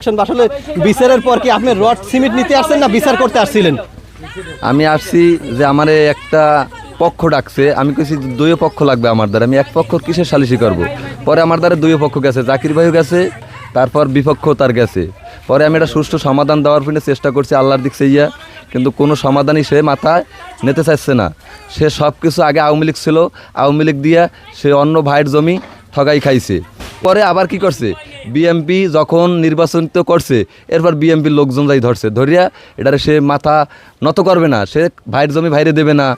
আসলে বিচারের পর কি আপনি রড সিমেন্ট নিতে আসছেন না বিচার করতে আসছিলেন? আমি আসছি যে আমারে একটা পক্ষ ডাকছে, আমি কইছি দুই পক্ষ লাগবে আমার দ্বারা, আমি এক পক্ষ কিসের সালিশি করব। পরে আমার দ্বারা দুই পক্ষ গেছে, জাকির ভাইও গেছে, তারপর বিপক্ষ তার গেছে। পরে আমি একটা সুষ্ঠু সমাধান দেওয়ার জন্য চেষ্টা করছি আল্লাহর দিক ইয়া, কিন্তু কোনো সমাধানই সে মাথায় নিতে চাইছে না। সে সব কিছু আগে আওয়ামী লীগ ছিল, আওয়ামী লীগ দিয়া সে অন্য ভাইয়ের জমি ঠগাই খাইছে। পরে আবার কি করছে, বিএমপি যখন নির্বাচন করছে এরপর বিএমপির লোকজন যাই ধরছে, ধরিয়া এটারে সে মাথা নত করবে না, সে ভাইয়ের জমি ভাইরে দেবে না,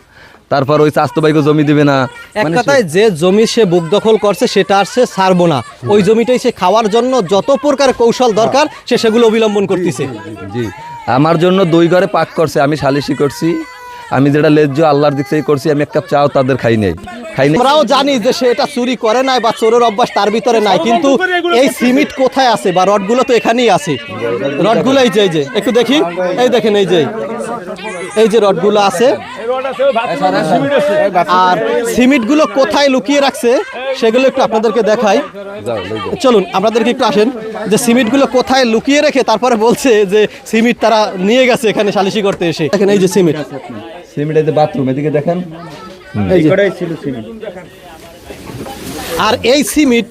তারপর ওই চাস্তো ভাইকে জমি দেবে না। এক কথায় যে জমি সে বুক দখল করছে সেটা আর সে ছাড়বো না, ওই জমিটাই সে খাওয়ার জন্য যত প্রকার কৌশল দরকার সে সেগুলো অবলম্বন করতেছে। জি, আমার জন্য দুই ঘরে পাক করছে, আমি সালিশি করছি, আমি যেটা লেজ্জ আল্লাহর দিক থেকে করছি, আমি একটা চাও তাদের খাই নাই। আমরাও জানি যে সে এটা চুরি করে নাই বা চোরের অভ্যাস তার ভিতরে নাই, কিন্তু এই সিমেন্ট কোথায় আছে বা রডগুলো তো এখানেই আছে। রডগুলো এই যে একটু দেখি, এই দেখেন এই যে রডগুলো আছে, আর সিমেন্টগুলো কোথায় লুকিয়ে রাখছে সেগুলো একটু আপনাদেরকে দেখাই। চলুন আপনাদেরকে একটু আসেন যে সিমেন্টগুলো কোথায় লুকিয়ে রেখে তারপরে বলছে যে সিমেন্ট তারা নিয়ে গেছে এখানে সালিশি করতে এসে। দেখেন এই যে সিমেন্ট, এই যে বাথরুম, এদিকে দেখেন, আর এই সিমেন্ট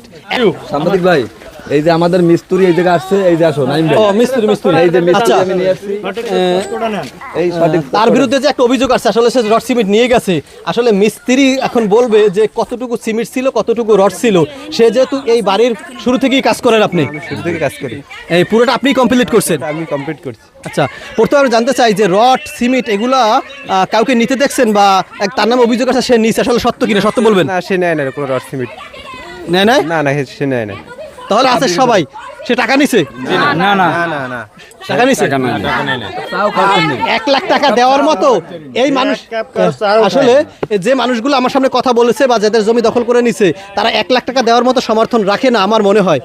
সাংবাদিক ভাই, এই যে আমাদের মিস্ত্রি এই জায়গায় আসছে, এই যে আসো নাইম ভাই। ও মিস্ত্রি, এই যে মিস্ত্রি আচ্ছা, আমি নিয়ে আসছি, এই সঠিক তার বিরুদ্ধে যে একটা অভিযোগ আছে, আসলে সে রড সিমেন্ট নিয়ে গেছে। আসলে মিস্ত্রি এখন বলবে যে কতটুকু সিমেন্ট ছিল, কতটুকু রড ছিল। সে যেহেতু এই বাড়ির শুরু থেকেই কাজ করেন, আপনি শুরু থেকে কাজ করি, এই পুরোটা আপনি কমপ্লিট করছেন? আমি কমপ্লিট করছি। আচ্ছা, প্রথমে আমি জানতে চাই যে রড সিমেন্ট এগুলা কাউকে নিতে দেখছেন বা তার নামে অভিযোগ আছে সে নিচ্ছে, আসলে সত্য কিনা সত্য বলবেন? না, সে নেয় না কোনো রড সিমেন্ট, নেয় নাই? না না সে নেয় না। তাহলে আছে সবাই, সে টাকা নিছে? না না না না টাকা নিছে? 1 লাখ টাকা দেওয়ার মতো এই মানুষ, আসলে যে মানুষগুলো আমার সামনে কথা বলেছে বা যাদের জমি দখল করে নিছে তারা 1 লাখ টাকা দেওয়ার মতো সমর্থন রাখে না আমার মনে হয়।